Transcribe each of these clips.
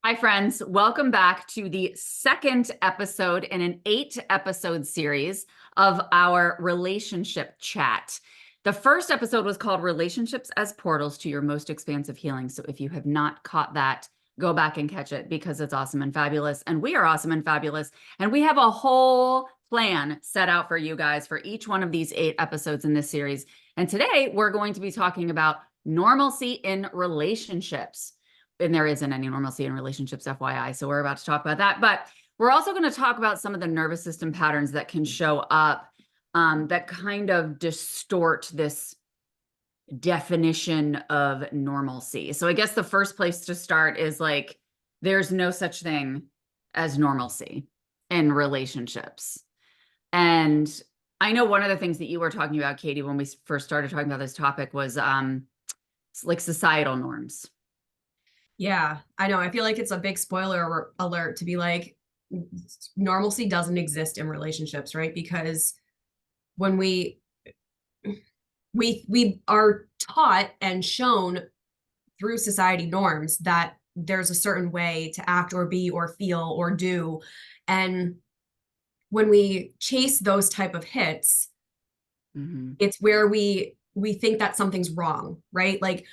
Hi, friends. Welcome back to the second episode in an 8-episode series of our relationship chat. The first episode was called Relationships as Portals to Your Most Expansive Healing. So if you have not caught that, go back and catch it because it's awesome and fabulous. And we are awesome and fabulous. And we have a whole plan set out for you guys for each one of these 8 episodes in this series. And today we're going to be talking about normalcy in relationships. And there isn't any normalcy in relationships, FYI. So we're about to talk about that. But we're also going to talk about some of the nervous system patterns that can show up that kind of distort this definition of normalcy. So I guess the first place to start is like, there's no such thing as normalcy in relationships. And I know one of the things that you were talking about, Katie, when we first started talking about this topic was like societal norms. Yeah, I know. I feel like it's a big spoiler alert to be like, normalcy doesn't exist in relationships, right? Because when we are taught and shown through society norms that there's a certain way to act or be or feel or do, and when we chase those type of hits, it's where we think that something's wrong, right? Like,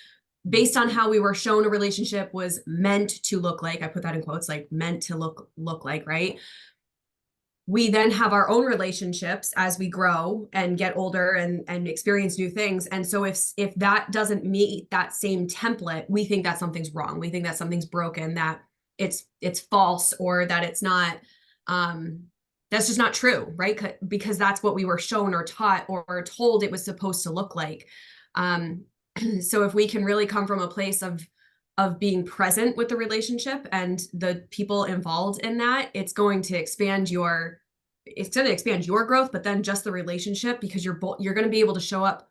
based on how we were shown a relationship was meant to look like, I put that in quotes, like meant to look like, right? We then have our own relationships as we grow and get older and experience new things. And so if that doesn't meet that same template, we think that something's wrong. We think that something's broken, that it's false, or that it's not, that's just not true, right? Because that's what we were shown or taught or told it was supposed to look like. So if we can really come from a place of being present with the relationship and the people involved in that, it's going to expand your growth, but then just the relationship, because you're going to be able to show up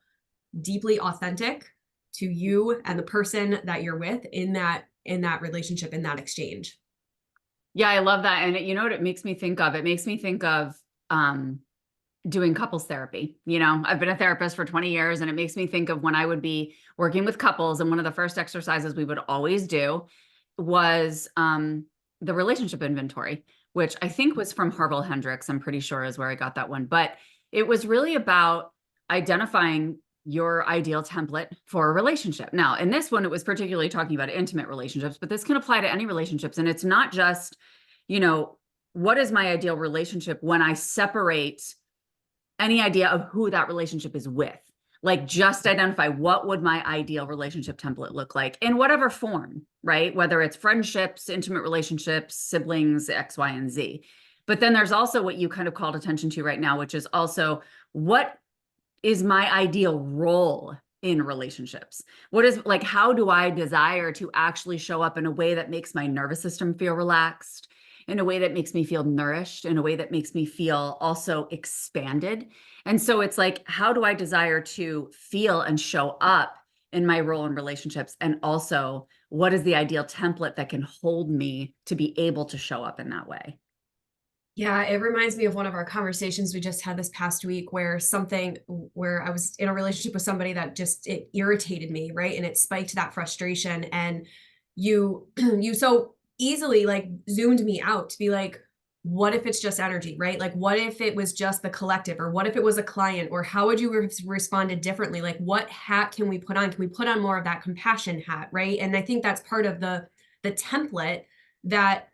deeply authentic to you and the person that you're with in that relationship, in that exchange. Yeah, I love that. And you know what it makes me think of? It makes me think of doing couples therapy. You know, I've been a therapist for 20 years, and it makes me think of when I would be working with couples. And one of the first exercises we would always do was the relationship inventory, which I think was from Harville Hendricks. I'm pretty sure is where I got that one. But it was really about identifying your ideal template for a relationship. Now, in this one, it was particularly talking about intimate relationships, but this can apply to any relationships. And it's not just, you know, what is my ideal relationship when I separate any idea of who that relationship is with. Like, just identify what would my ideal relationship template look like in whatever form, right? Whether it's friendships, intimate relationships, siblings, X, Y, and Z. But then there's also what you kind of called attention to right now, which is also, what is my ideal role in relationships? What is, like, how do I desire to actually show up in a way that makes my nervous system feel relaxed, in a way that makes me feel nourished, in a way that makes me feel also expanded? And so it's like, how do I desire to feel and show up in my role in relationships? And also, what is the ideal template that can hold me to be able to show up in that way? Yeah, it reminds me of one of our conversations we just had this past week, where I was in a relationship with somebody that just, it irritated me, right? And it spiked that frustration. And you you so easily like zoomed me out to be like, what if it's just energy, right? Like, what if it was just the collective, or what if it was a client, or how would you have responded differently? Like, what hat can we put on? Can we put on more of that compassion hat, right? And I think that's part of the template, that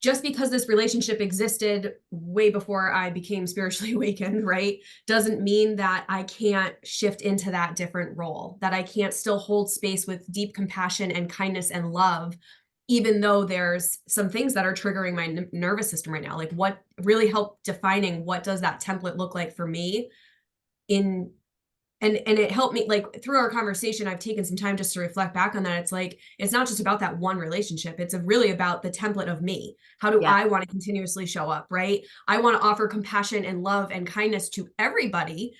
just because this relationship existed way before I became spiritually awakened, right, doesn't mean that I can't shift into that different role, that I can't still hold space with deep compassion and kindness and love, even though there's some things that are triggering my nervous system right now. Like, what really helped defining what does that template look like for me in and it helped me, like, through our conversation, I've taken some time just to reflect back on that. It's like, it's not just about that one relationship. It's really about the template of me. How do Yeah. I want to continuously show up, right? I want to offer compassion and love and kindness to everybody,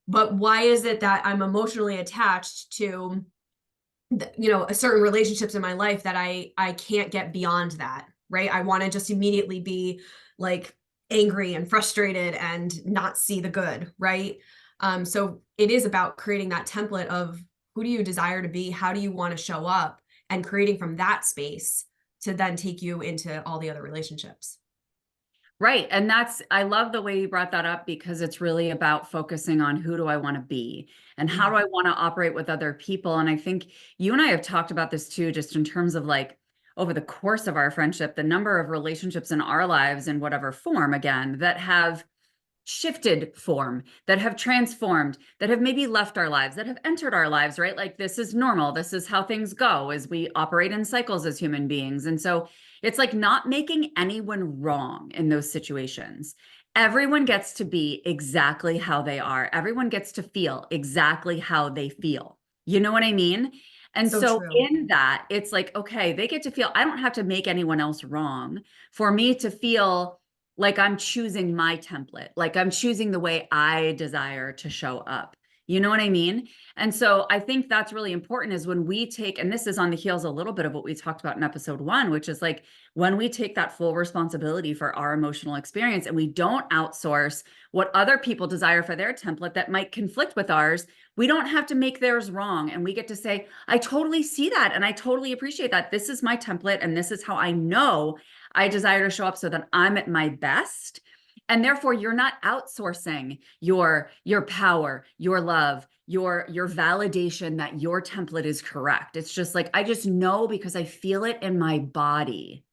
but why is it that I'm emotionally attached to, certain relationships in my life that I can't get beyond that, right? I want to just immediately be like angry and frustrated and not see the good, right? So it is about creating that template of, who do you desire to be? How do you want to show up? And creating from that space to then take you into all the other relationships. Right. And I love the way you brought that up because it's really about focusing on who do I want to be and how do Mhm. I want to operate with other people. And I think you and I have talked about this too, just in terms of like over the course of our friendship, the number of relationships in our lives in whatever form, again, that have shifted form, that have transformed, that have maybe left our lives, that have entered our lives, right? Like this is normal. This is how things go as we operate in cycles as human beings. And so it's like not making anyone wrong in those situations. Everyone gets to be exactly how they are. Everyone gets to feel exactly how they feel. You know what I mean? And So so true. in that, it's like, okay, they get to feel, I don't have to make anyone else wrong for me to feel like I'm choosing my template, like I'm choosing the way I desire to show up. You know what I mean? And so I think that's really important is when we take, and this is on the heels a little bit of what we talked about in episode 1, which is like when we take that full responsibility for our emotional experience and we don't outsource what other people desire for their template that might conflict with ours, we don't have to make theirs wrong. And we get to say, I totally see that. And I totally appreciate that. This is my template. And this is how I know I desire to show up so that I'm at my best. And therefore, you're not outsourcing your power, your love, your validation that your template is correct. It's just like I just know because I feel it in my body.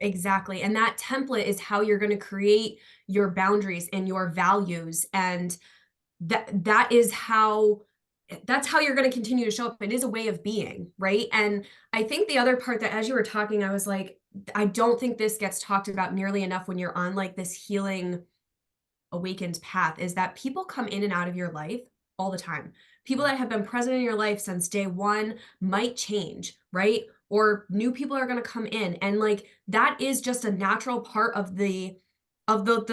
Exactly. And that template is how you're going to create your boundaries and your values. And that is how that's how you're going to continue to show up. It is a way of being, right? And I think the other part that as you were talking, I was like, I don't think this gets talked about nearly enough when you're on like this healing awakened path is that people come in and out of your life all the time. People that have been present in your life since day one might change, right? Or new people are going to come in and like that is just a natural part of the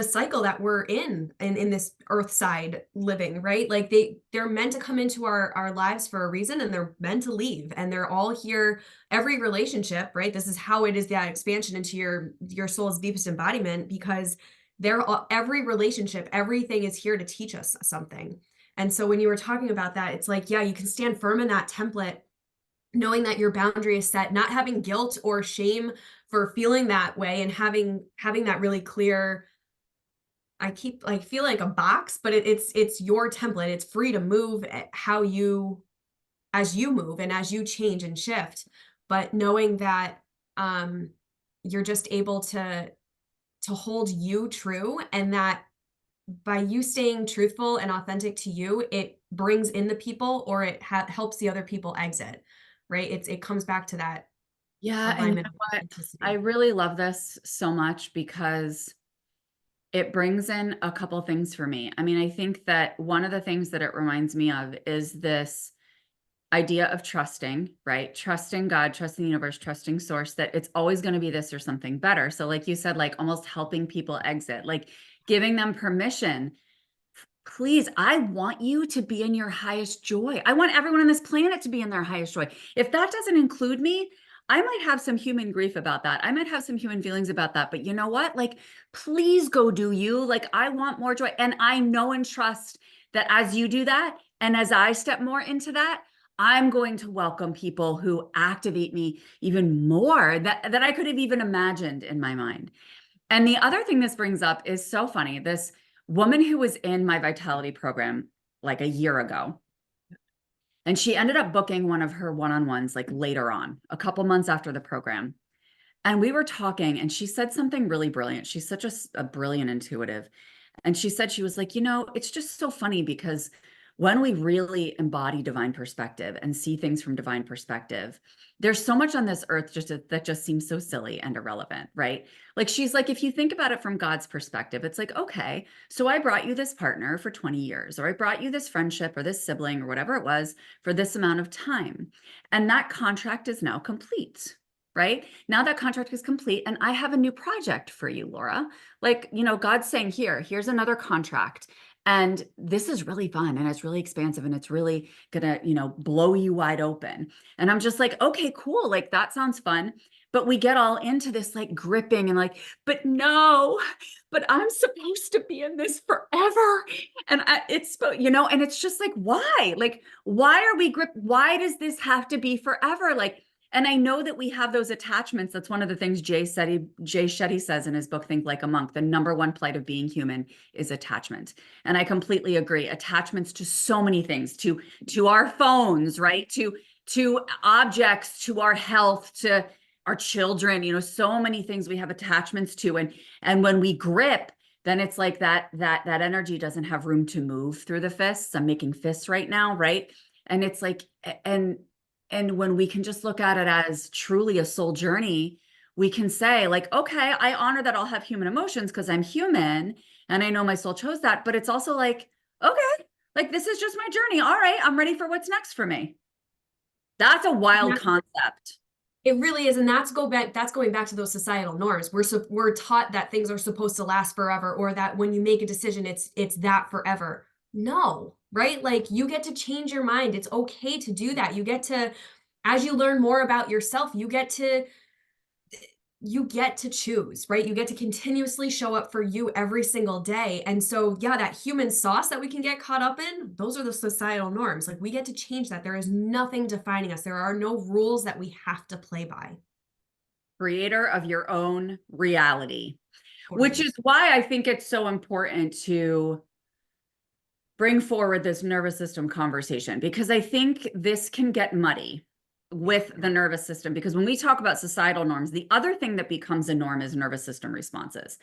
cycle that we're in this earth side living, right? Like they're meant to come into our lives for a reason and they're meant to leave and they're all here every relationship, right? This is how it is that expansion into your soul's deepest embodiment because every relationship, everything is here to teach us something. And so when you were talking about that, it's like, yeah, you can stand firm in that template, knowing that your boundary is set, not having guilt or shame for feeling that way and having that really clear. I feel like a box, but it's your template. It's free to move how you as you move and as you change and shift. But knowing that um you're just able to hold you true and that by you staying truthful and authentic to you, it brings in the people or it helps the other people exit, right? It comes back to that Yeah, and you alignment know of what? I authenticity. really love this so much because it brings in a couple things for me. I mean, I think that one of the things that it reminds me of is this idea of trusting, right? Trusting God, trusting the universe, trusting source, that it's always going to be this or something better. So, like you said, like almost helping people exit, like giving them permission. Please, I want you to be in your highest joy. I want everyone on this planet to be in their highest joy. If that doesn't include me, I might have some human grief about that. I might have some human feelings about that. But you know what? Like, please go do you. Like, I want more joy. And I know and trust that as you do that, and as I step more into that, I'm going to welcome people who activate me even more that I could have even imagined in my mind. And the other thing this brings up is so funny. This woman who was in my vitality program like a year ago, and she ended up booking one of her one-on-ones like later on, a couple months after the program. And we were talking, and she said something really brilliant. She's such a brilliant intuitive. And she said, she was like, it's just so funny because when we really embody divine perspective and see things from divine perspective, there's so much on this earth that just seems so silly and irrelevant, right? Like she's like, if you think about it from God's perspective, it's like, okay, so I brought you this partner for 20 years, or I brought you this friendship or this sibling or whatever it was for this amount of time. And that contract is now complete. Right now, that contract is complete, and I have a new project for you, Laura. Like, God's saying, here's another contract. And this is really fun and it's really expansive and it's really gonna, blow you wide open. And I'm just like, okay, cool. Like that sounds fun. But we get all into this like gripping and like, but no, but I'm supposed to be in this forever. And and it's just like, why? Like, why are we grip? Why does this have to be forever? Like, And I know that we have those attachments. That's one of the things Jay Shetty says in his book, Think Like a Monk. The number one plight of being human is attachment. And I completely agree. Attachments to so many things, to our phones, right? To objects, to our health, to our children, you know, so many things we have attachments to. And when we grip, then it's like that energy doesn't have room to move through the fists. I'm making fists right now, right? And it's like, and when we can just look at it as truly a soul journey, we can say like, okay, I honor that I'll have human emotions because I'm human and I know my soul chose that, but it's also like, okay, like this is just my journey. All right, I'm ready for what's next for me. That's a wild concept. It really is, and that's going back to those societal norms. We're taught that things are supposed to last forever, or that when you make a decision, it's that forever. No, right? Like you get to change your mind. It's okay to do that. You get to, as you learn more about yourself, you get to choose, right? You get to continuously show up for you every single day. And so, yeah, that human sauce that we can get caught up in, those are the societal norms. Like we get to change that. There is nothing defining us. There are no rules that we have to play by. Creator of your own reality, which Totally. is why I think it's so important to bring forward this nervous system conversation, because I think this can get muddy with the nervous system. Because when we talk about societal norms, the other thing that becomes a norm is nervous system responses.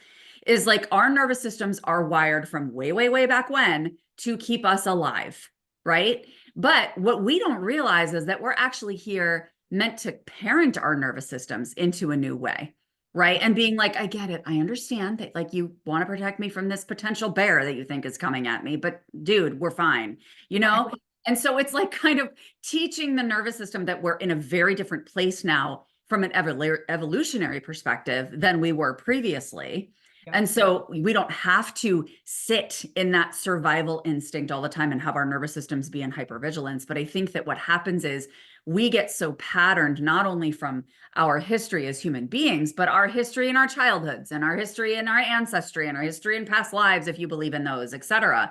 Is like our nervous systems are wired from way, way, way back when to keep us alive, right? But what we don't realize is that we're actually here meant to parent our nervous systems into a new way. Right. And being like, I get it. I understand that, like, you want to protect me from this potential bear that you think is coming at me, but dude, we're fine, you know? And so it's like kind of teaching the nervous system that we're in a very different place now from an evolutionary perspective than we were previously. Yeah. And so we don't have to sit in that survival instinct all the time and have our nervous systems be in hypervigilance. But I think that what happens is we get so patterned, not only from our history as human beings, but our history in our childhoods and our history in our ancestry and our history in past lives, if you believe in those, et cetera.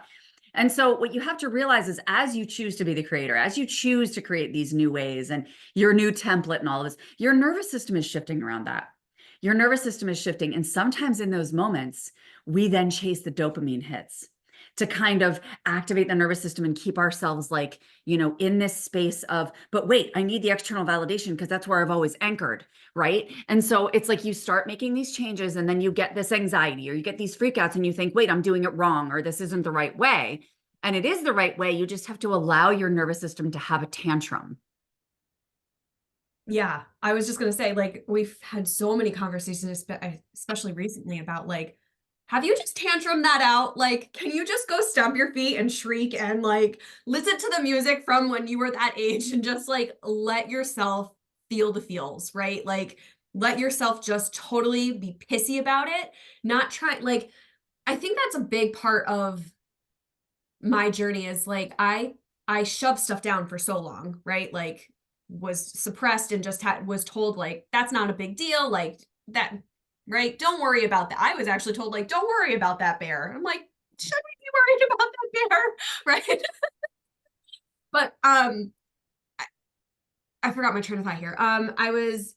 And so what you have to realize is as you choose to be the creator, as you choose to create these new ways and your new template and all of this, your nervous system is shifting around that. Your nervous system is shifting. And sometimes in those moments, we then chase the dopamine hits to kind of activate the nervous system and keep ourselves like, you know, in this space of, but wait, I need the external validation because that's where I've always anchored, right? And so it's like you start making these changes and then you get this anxiety or you get these freakouts and you think, wait, I'm doing it wrong or this isn't the right way. And it is the right way. You just have to allow your nervous system to have a tantrum. Yeah, I was just gonna say, like, we've had so many conversations, especially recently, about like, have you just tantrum that out? Like, can you just go stomp your feet and shriek and like listen to the music from when you were that age and just like let yourself feel the feels, right? Like, let yourself just totally be pissy about it. Not try like, I think that's a big part of my journey is like I shoved stuff down for so long, right? Like was suppressed and just was told like that's not a big deal, like that, right? Don't worry about that. I was actually told like don't worry about that bear. I'm like, should we be worried about that bear? Right? But I forgot my train of thought here. I was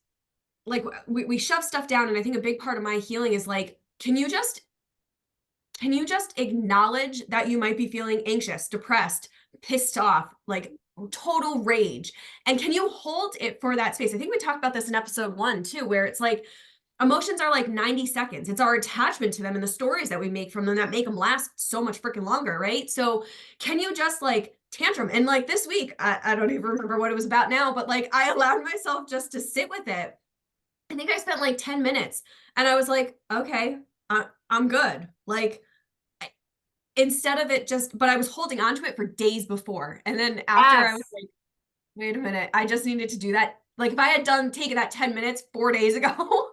like we shove stuff down, and I think a big part of my healing is like, can you just acknowledge that you might be feeling anxious, depressed, pissed off, like total rage? And can you hold it for that space? I think we talked about this in episode 1 too, where it's like emotions are like 90 seconds. It's our attachment to them and the stories that we make from them that make them last so much freaking longer, right? So can you just like tantrum? And like this week, I don't even remember what it was about now, but like I allowed myself just to sit with it. I think I spent like 10 minutes and I was like, okay, I'm good. Like, instead of it just, but I was holding on to it for days before. And then after I was Yes. like, wait a minute, I just needed to do that. Like if I had taken that 10 minutes 4 days ago,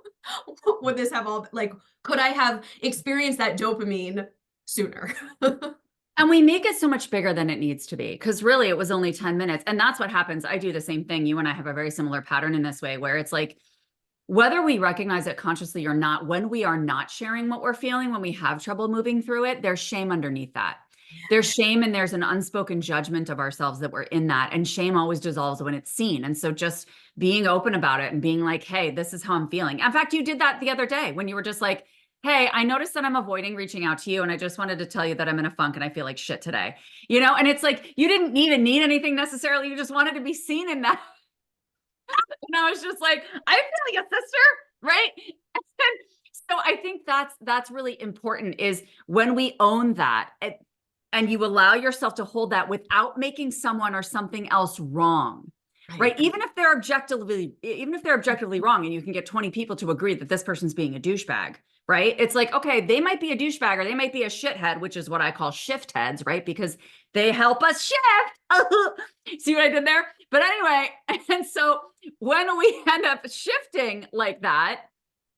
would this have all like, could I have experienced that dopamine sooner? And we make it so much bigger than it needs to be because really it was only 10 minutes. And that's what happens. I do the same thing. You and I have a very similar pattern in this way where it's like, whether we recognize it consciously or not, when we are not sharing what we're feeling, when we have trouble moving through it, there's shame underneath that. There's shame and there's an unspoken judgment of ourselves that we're in that. And shame always dissolves when it's seen. And so just being open about it and being like, hey, this is how I'm feeling. In fact, you did that the other day when you were just like, hey, I noticed that I'm avoiding reaching out to you. And I just wanted to tell you that I'm in a funk and I feel like shit today. And it's like, you didn't even need anything necessarily. You just wanted to be seen in that. And I was just like, I feel like a sister, right? So I think that's really important is when we own that and you allow yourself to hold that without making someone or something else wrong. Right. Even if they're objectively wrong and you can get 20 people to agree that this person's being a douchebag, right? It's like, okay, they might be a douchebag or they might be a shithead, which is what I call shift heads, right? Because they help us shift. See what I did there? But anyway, and so when we end up shifting like that,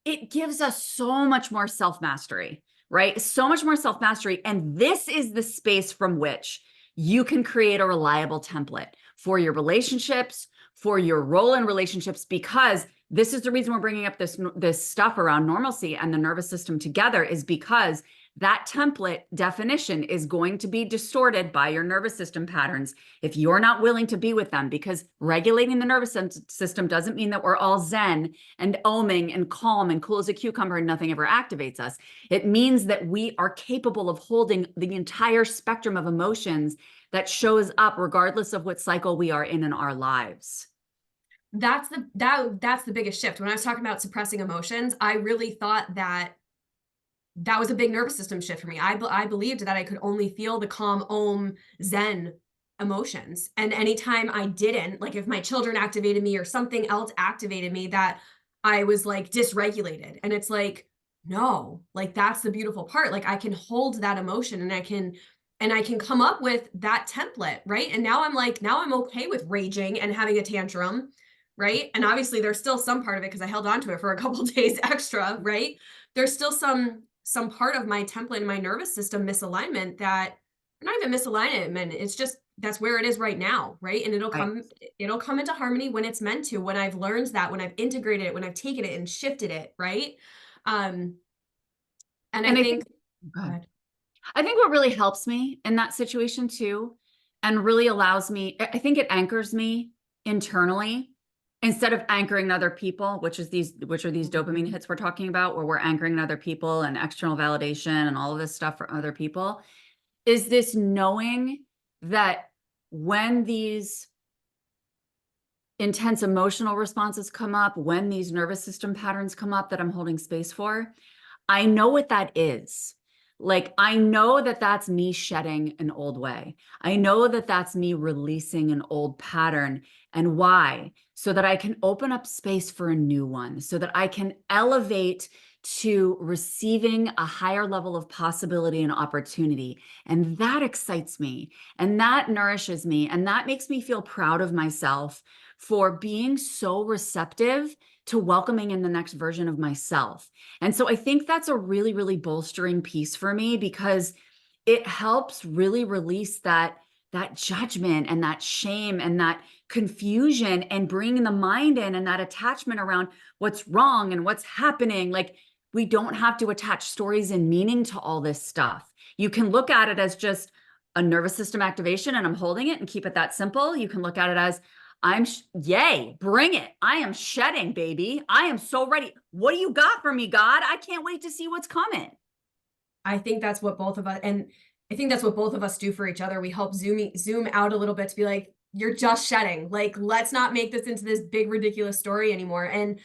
it gives us so much more self-mastery, right? So much more self-mastery. And this is the space from which you can create a reliable template for your relationships, for your role in relationships, because this is the reason we're bringing up this stuff around normalcy and the nervous system together is because that template definition is going to be distorted by your nervous system patterns if you're not willing to be with them, because regulating the nervous system doesn't mean that we're all zen and oming and calm and cool as a cucumber and nothing ever activates us. It means that we are capable of holding the entire spectrum of emotions that shows up regardless of what cycle we are in our lives. That's the biggest shift. When I was talking about suppressing emotions, I really thought that was a big nervous system shift for me. I believed that I could only feel the calm, zen emotions. And anytime I didn't, like if my children activated me or something else activated me, that I was like dysregulated. And it's like, no, like that's the beautiful part. Like I can hold that emotion and I can come up with that template, right? And now I'm okay with raging and having a tantrum, right? And obviously there's still some part of it because I held on to it for a couple days extra, right? There's still some part of my template and my nervous system misalignment that not even misalignment. It's just that's where it is right now, right? And it'll come into harmony when it's meant to, when I've learned that, when I've integrated it, when I've taken it and shifted it, right? And I think go ahead. I think what really helps me in that situation too, and really allows me, I think it anchors me internally instead of anchoring other people, which are these dopamine hits we're talking about, where we're anchoring other people and external validation and all of this stuff for other people, is this knowing that when these intense emotional responses come up, when these nervous system patterns come up that I'm holding space for, I know what that is. Like, I know that that's me shedding an old way. I know that that's me releasing an old pattern. And why? So that I can open up space for a new one, so that I can elevate to receiving a higher level of possibility and opportunity. And that excites me, and that nourishes me, and that makes me feel proud of myself for being so receptive to welcoming in the next version of myself. And so I think that's a really, really bolstering piece for me, because it helps really release that judgment and that shame and that confusion, and bringing the mind in and that attachment around what's wrong and what's happening. Like, we don't have to attach stories and meaning to all this stuff. You can look at it as just a nervous system activation and I'm holding it, and keep it that simple. You can look at it as, yay, bring it. I am shedding, baby. I am so ready. What do you got for me, God? I can't wait to see what's coming. I think that's what both of us, and I think that's what both of us do for each other. We help zoom out a little bit to be like, you're just shedding. Like, let's not make this into this big, ridiculous story anymore. And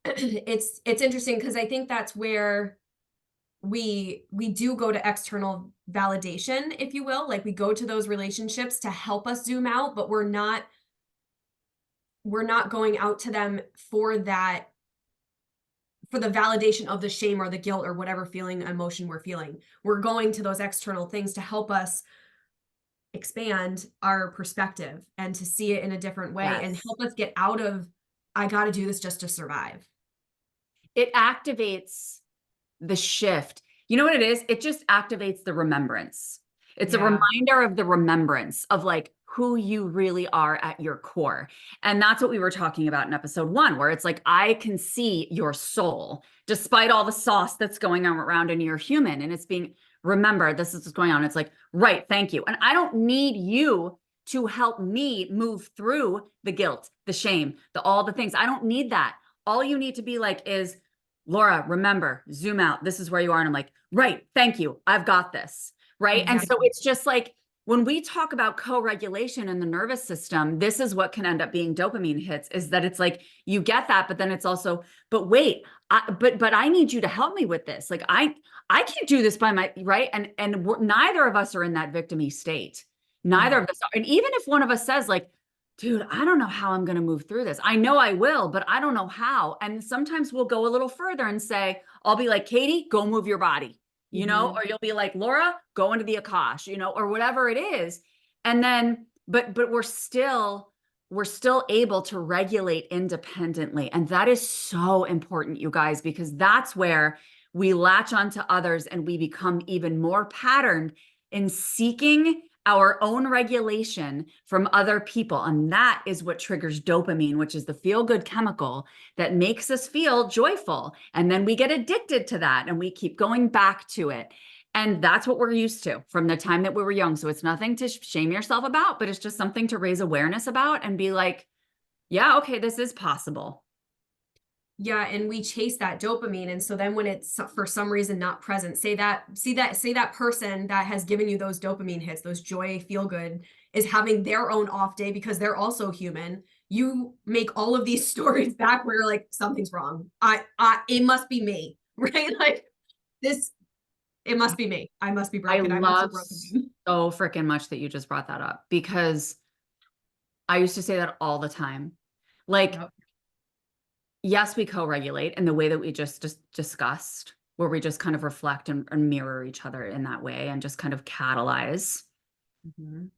it's interesting because I think that's where we do go to external validation, if you will. Like, we go to those relationships to help us zoom out, but we're not going out to them for the validation of the shame or the guilt or whatever feeling, emotion we're feeling. We're going to those external things to help us expand our perspective and to see it in a different way. Yes. And help us get out of, I got to do this just to survive. It activates the shift. You know what it is? It just activates the remembrance. It's a reminder of the remembrance of like who you really are at your core. And that's what we were talking about in episode 1, where it's like, I can see your soul despite all the sauce that's going on around, and you're human, and it's being remember, this is what's going on. It's like, right, thank you. And I don't need you to help me move through the guilt, the shame, all the things. I don't need that. All you need to be like is, Laura, remember, zoom out. This is where you are. And I'm like, right, thank you. I've got this. Right. And so Exactly. it's just like, when we talk about co-regulation in the nervous system, this is what can end up being dopamine hits, is that it's like, you get that, but then it's also, but wait, but I need you to help me with this. Like, I can't do this by my, right. And neither of us are in that victim-y state. Neither No. of us are. And even if one of us says like, dude, I don't know how I'm going to move through this. I know I will, but I don't know how. And sometimes we'll go a little further and say, I'll be like, Katie, go move your body, or you'll be like, Laura, go into the Akash, or whatever it is. And then, but we're still able to regulate independently. And that is so important, you guys, because that's where we latch onto others and we become even more patterned in seeking our own regulation from other people. And that is what triggers dopamine, which is the feel-good chemical that makes us feel joyful. And then we get addicted to that and we keep going back to it. And that's what we're used to from the time that we were young. So it's nothing to shame yourself about, but it's just something to raise awareness about and be like, yeah, okay, this is possible. Yeah, and we chase that dopamine. And so then when it's for some reason not present, say that person that has given you those dopamine hits, those joy, feel good, is having their own off day because they're also human. You make all of these stories back where you're like, something's wrong. It must be me, right? Like this, it must be me. I must be I broken. I must have love broken. so freaking much that you just brought that up, because I used to say that all the time. Like, Yep. yes, we co-regulate in the way that we just discussed, where we just kind of reflect and mirror each other in that way and just kind of catalyze. Mhm.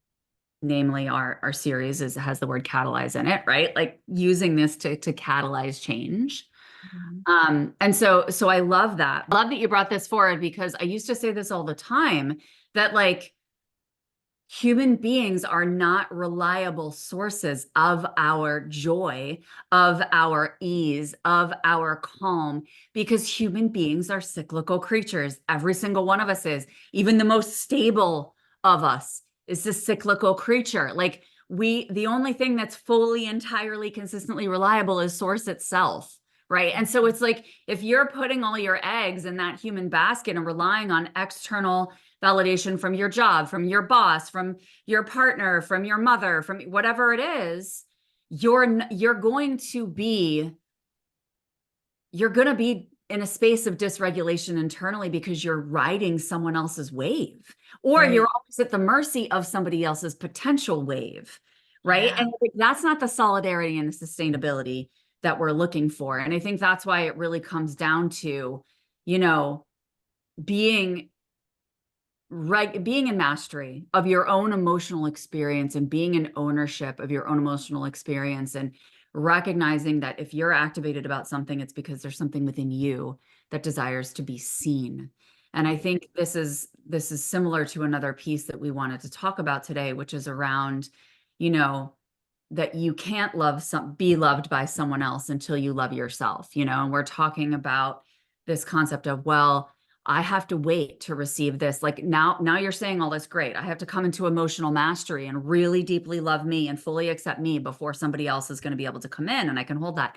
Namely, our series has the word catalyze in it, right? Like using this to catalyze change. Mhm. And so I love that. I love that you brought this forward, because I used to say this all the time, that like, human beings are not reliable sources of our joy, of our ease, of our calm, because human beings are cyclical creatures. Every single one of us is. Even the most stable of us is a cyclical creature. Like, the only thing that's fully, entirely, consistently reliable is source itself. Right. And so it's like, if you're putting all your eggs in that human basket and relying on external validation from your job, from your boss, from your partner, from your mother, from whatever it is, you're going to be in a space of dysregulation internally, because you're riding someone else's wave, or you're Right. always at the mercy of somebody else's potential wave, right? Yeah. And like, that's not the solidarity and the sustainability that we're looking for. And I think that's why it really comes down to, you know, being being in mastery of your own emotional experience and being in ownership of your own emotional experience, and recognizing that if you're activated about something, it's because there's something within you that desires to be seen. And I think this is similar to another piece that we wanted to talk about today, which is around, you know, that you can't be loved by someone else until you love yourself, and we're talking about this concept of, well, I have to wait to receive this. Like, now you're saying all this, great. I have to come into emotional mastery and really deeply love me and fully accept me before somebody else is going to be able to come in and I can hold that.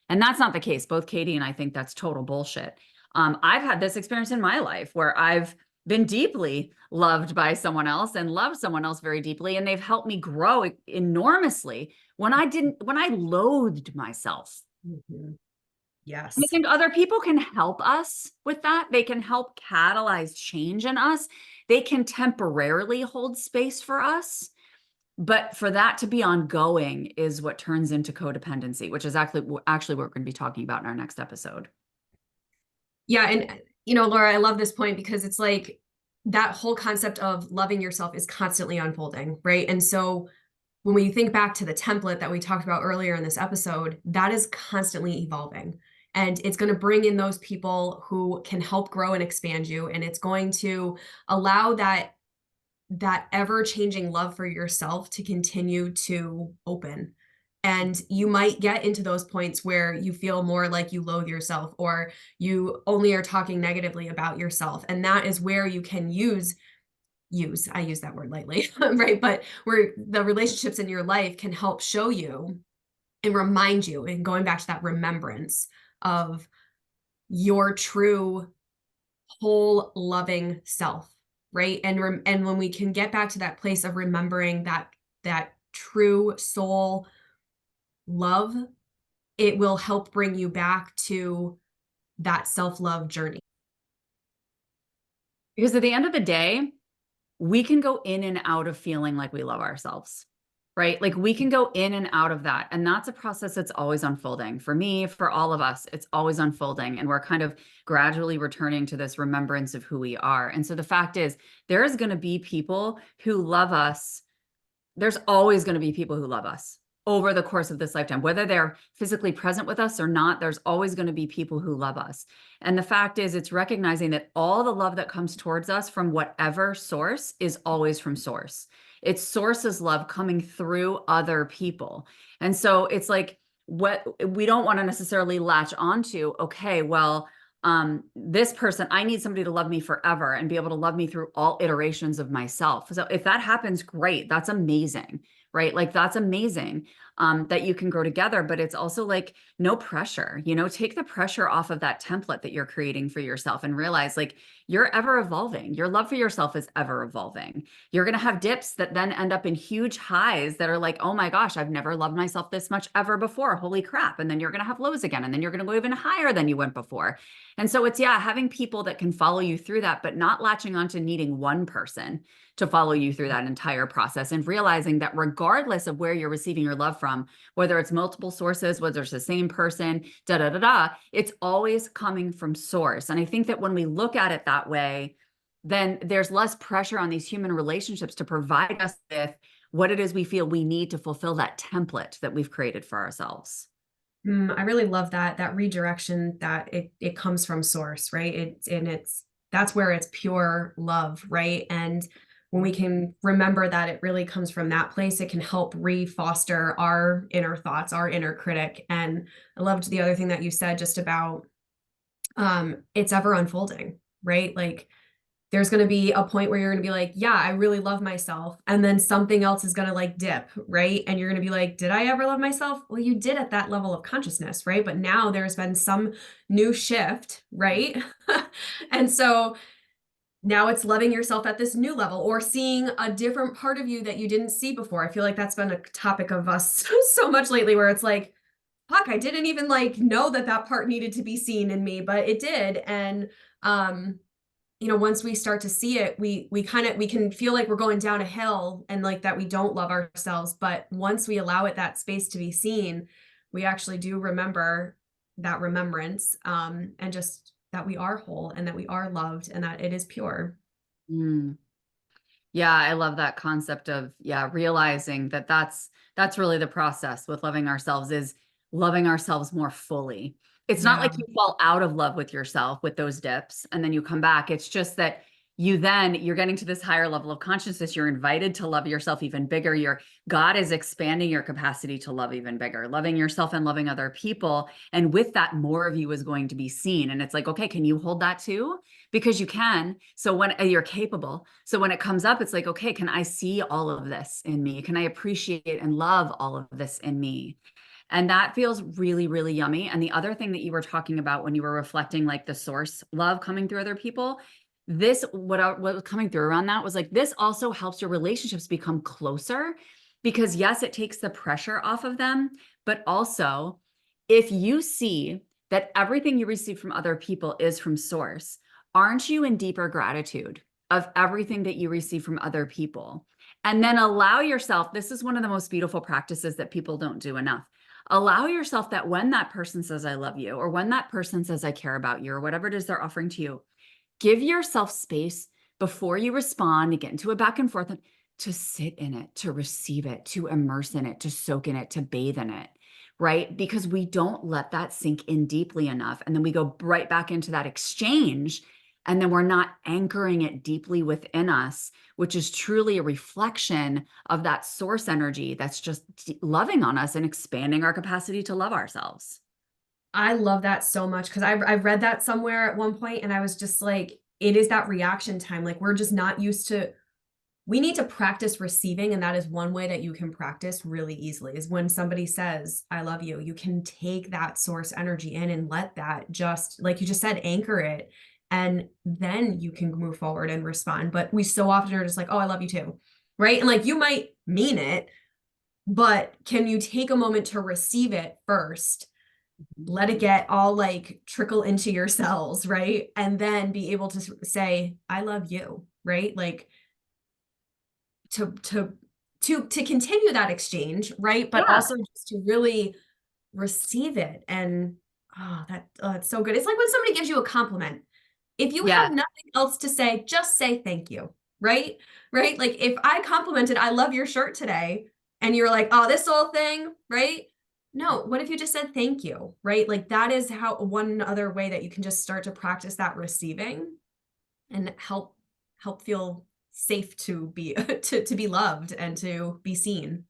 And that's not the case. Both Katie and I think that's total bullshit. I've had this experience in my life where I've been deeply loved by someone else and loved someone else very deeply, and they've helped me grow enormously when I loathed myself. Mhm. I Yes. think other people can help us with that. They can help catalyze change in us. They can temporarily hold space for us. But for that to be ongoing is what turns into codependency, which is actually what we're going to be talking about in our next episode. Yeah, and Laura, I love this point because it's like that whole concept of loving yourself is constantly unfolding, right? And so when we think back to the template that we talked about earlier in this episode, that is constantly evolving. And it's going to bring in those people who can help grow and expand you. And it's going to allow that ever-changing love for yourself to continue to open. And you might get into those points where you feel more like you loathe yourself, or you only are talking negatively about yourself. And that is where you can I use that word lightly, right? But where the relationships in your life can help show you and remind you, and going back to that remembrance of your true, whole, loving self, right? And when we can get back to that place of remembering that true soul love, it will help bring you back to that self-love journey. Because at the end of the day, we can go in and out of feeling like we love ourselves, right? Like we can go in and out of that. And that's a process that's always unfolding. For me, for all of us, it's always unfolding. And we're kind of gradually returning to this remembrance of who we are. And so the fact is, there is going to be people who love us. There's always going to be people who love us over the course of this lifetime, whether they're physically present with us or not. There's always going to be people who love us. And the fact is, it's recognizing that all the love that comes towards us from whatever source is always from source. It's source's love coming through other people. And so it's like, what we don't want to necessarily latch onto, okay, well, this person, I need somebody to love me forever and be able to love me through all iterations of myself. So if that happens, great. That's amazing, right? Like that's amazing, that you can grow together, but it's also like no pressure, take the pressure off of that template that you're creating for yourself and realize like you're ever evolving. Your love for yourself is ever evolving. You're going to have dips that then end up in huge highs that are like, oh my gosh, I've never loved myself this much ever before. Holy crap. And then you're going to have lows again. And then you're going to go even higher than you went before. And so it's, yeah, having people that can follow you through that, but not latching onto needing one person to follow you through that entire process, and realizing that regardless of where you're receiving your love from, whether it's multiple sources, whether it's the same person, it's always coming from source. And I think that when we look at it that way, then there's less pressure on these human relationships to provide us with what it is we feel we need to fulfill that template that we've created for ourselves. I really love that redirection, that it comes from source, right? It's that's where it's pure love, right? And when we can remember that it really comes from that place, it can help re-foster our inner thoughts, our inner critic. And I loved the other thing that you said just about it's ever unfolding, right? Like there's going to be a point where you're going to be like, yeah, I really love myself. And then something else is going to like dip, right? And you're going to be like, did I ever love myself? Well, you did at that level of consciousness, right? But now there's been some new shift, right? And so now it's loving yourself at this new level, or seeing a different part of you that you didn't see before. I feel like that's been a topic of us so much lately, where it's like, fuck, I didn't even like know that part needed to be seen in me, but it did. And, once we start to see it, we can feel like we're going down a hill, and like that we don't love ourselves. But once we allow it that space to be seen, we actually do remember that remembrance, and just that we are whole, and that we are loved, and that it is pure. Mm. Yeah, I love that concept of, yeah, realizing that that's really the process with loving ourselves, is loving ourselves more fully. It's not Yeah. like you fall out of love with yourself with those dips and then you come back. It's just that you're getting to this higher level of consciousness. You're invited to love yourself even bigger. God is expanding your capacity to love even bigger, loving yourself and loving other people. And with that, more of you is going to be seen. And it's like, okay, can you hold that too? Because you can. So when you're capable. So when it comes up, it's like, okay, can I see all of this in me? Can I appreciate and love all of this in me? And that feels really, really yummy. And the other thing that you were talking about when you were reflecting like the source love coming through other people, what was coming through around that was like, this also helps your relationships become closer, because yes, it takes the pressure off of them, but also if you see that everything you receive from other people is from source, aren't you in deeper gratitude of everything that you receive from other people? And then allow yourself, this is one of the most beautiful practices that people don't do enough. Allow yourself that when that person says, I love you, or when that person says, I care about you, or whatever it is they're offering to you, give yourself space before you respond, to get into a back and forth, to sit in it, to receive it, to immerse in it, to soak in it, to bathe in it, right? Because we don't let that sink in deeply enough. And then we go right back into that exchange And then we're not anchoring it deeply within us, which is truly a reflection of that source energy that's just loving on us and expanding our capacity to love ourselves. I love that so much because I've read that somewhere at one point and I was just like, it is that reaction time. Like we're just not used to, we need to practice receiving. And that is one way that you can practice really easily is when somebody says, I love you, you can take that source energy in and let that just, like you just said, anchor it. And then you can move forward and respond. But we so often are just like, oh, I love you too. Right. And like you might mean it, but can you take a moment to receive it first? Let it get all like trickle into your cells, right? And then be able to say, I love you, right? Like to continue that exchange, right? But Yeah. also just to really receive it. And it's so good. It's like when somebody gives you a compliment. If you Yeah. have nothing else to say, just say thank you, right? Right? Like if I complimented, I love your shirt today, and you're like, oh, this whole thing, right? No, what if you just said thank you, right? Like that is how one other way that you can just start to practice that receiving and help feel safe to be to be loved and to be seen.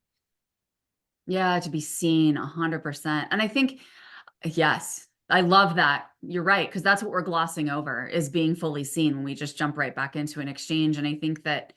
Yeah. To be seen 100%. And I think, yes, I love that. You're right. Because that's what we're glossing over is being fully seen when we just jump right back into an exchange. And I think that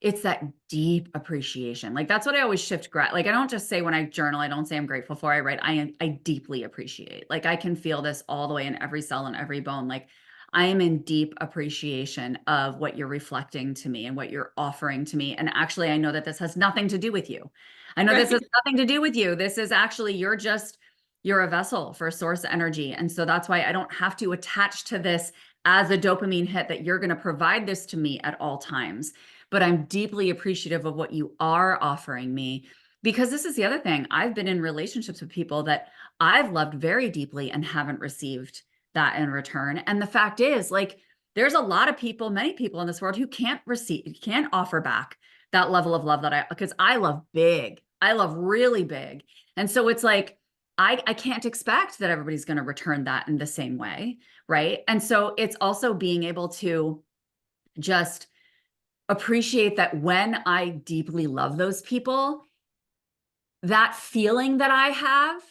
it's that deep appreciation. Like that's what I always shift like I don't just say when I journal, I don't say I'm grateful for, I write I deeply appreciate. Like I can feel this all the way in every cell and every bone. Like I am in deep appreciation of what you're reflecting to me and what you're offering to me. And actually I know that this has nothing to do with you. I know this has Right. nothing to do with you. This is actually you're a vessel for source energy. And so that's why I don't have to attach to this as a dopamine hit that you're going to provide this to me at all times, but I'm deeply appreciative of what you are offering me. Because this is the other thing. I've been in relationships with people that I've loved very deeply and haven't received that in return. And the fact is, like, there's a lot of people, many people in this world who can't offer back that level of love because I love big. I love really big. And so it's like, I can't expect that everybody's going to return that in the same way. Right. And so it's also being able to just appreciate that when I deeply love those people, that feeling that I have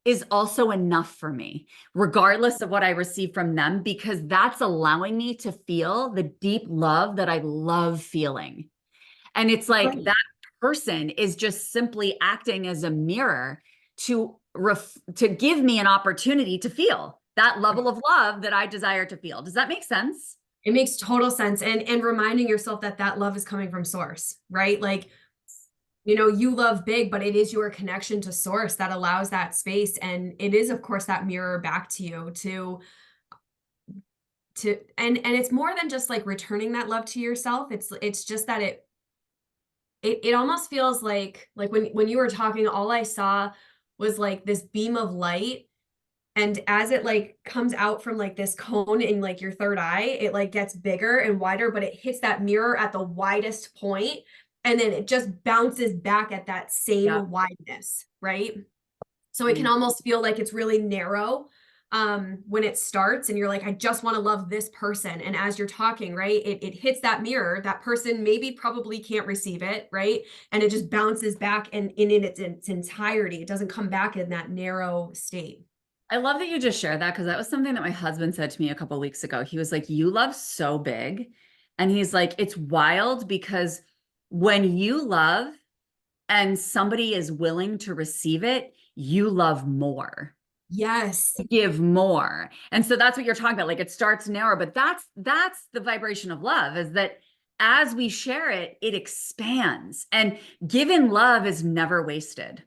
is also enough for me, regardless of what I receive from them, because that's allowing me to feel the deep love that I love feeling. And it's like Right. that person is just simply acting as a mirror to give me an opportunity to feel that level of love that I desire to feel. Does that make sense? It makes total sense. And reminding yourself that that love is coming from source, right? Like, you know, you love big, but it is your connection to source that allows that space. And it is, of course, that mirror back to you and it's more than just like returning that love to yourself. It's just that it almost feels like when you were talking, all I saw was like this beam of light. And as it like comes out from like this cone in like your third eye, it like gets bigger and wider, but it hits that mirror at the widest point, and then it just bounces back at that Yeah. same wideness, right? So it can almost feel like it's really narrow when it starts and you're like, I just want to love this person. And as you're talking, right, it hits that mirror. That person maybe probably can't receive it, right? And it just bounces back and in its entirety. It doesn't come back in that narrow state. I love that you just shared that because that was something that my husband said to me a couple of weeks ago. He was like, "You love so big." And he's like, "It's wild because when you love and somebody is willing to receive it, you love more, Yes. give more." And so that's what you're talking about. Like it starts narrow, but that's the vibration of love is that as we share it, it expands. And given love is never wasted,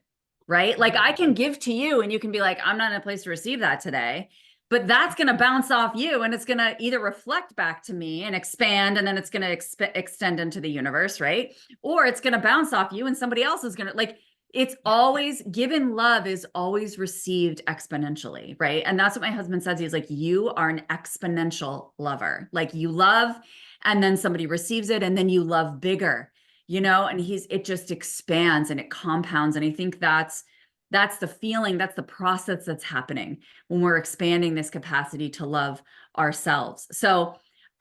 right? Like I can give to you and you can be like, I'm not in a place to receive that today, but that's going to bounce off you and it's going to either reflect back to me and expand and then it's going to extend into the universe, right? Or it's going to bounce off you and somebody else is going to like it's always given love is always received exponentially, right? And that's what my husband says. He's like, you are an exponential lover. Like you love, and then somebody receives it, and then you love bigger, and it just expands and it compounds. And I think that's the feeling, that's the process that's happening when we're expanding this capacity to love ourselves. So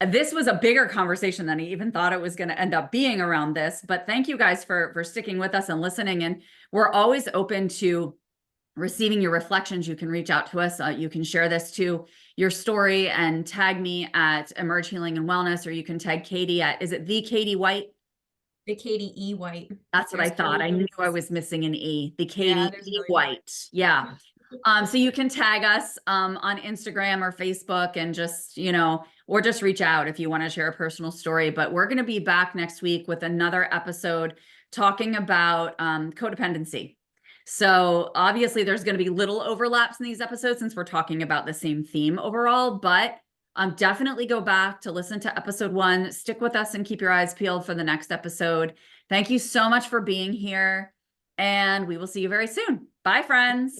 this was a bigger conversation than I even thought it was going to end up being around this. But thank you guys for sticking with us and listening. And we're always open to receiving your reflections. You can reach out to us. You can share this to your story and tag me at Emerge Healing and Wellness, or you can tag Katie at, is it the Katie White? The Katie E. White. That's what I thought. I knew I was missing an E. The Katie there's E. no E. White. Yeah. So you can tag us on Instagram or Facebook and just, or just reach out if you want to share a personal story. But we're going to be back next week with another episode talking about codependency. So obviously there's going to be little overlaps in these episodes since we're talking about the same theme overall, but definitely go back to listen to episode 1. Stick with us and keep your eyes peeled for the next episode. Thank you so much for being here, and we will see you very soon. Bye, friends.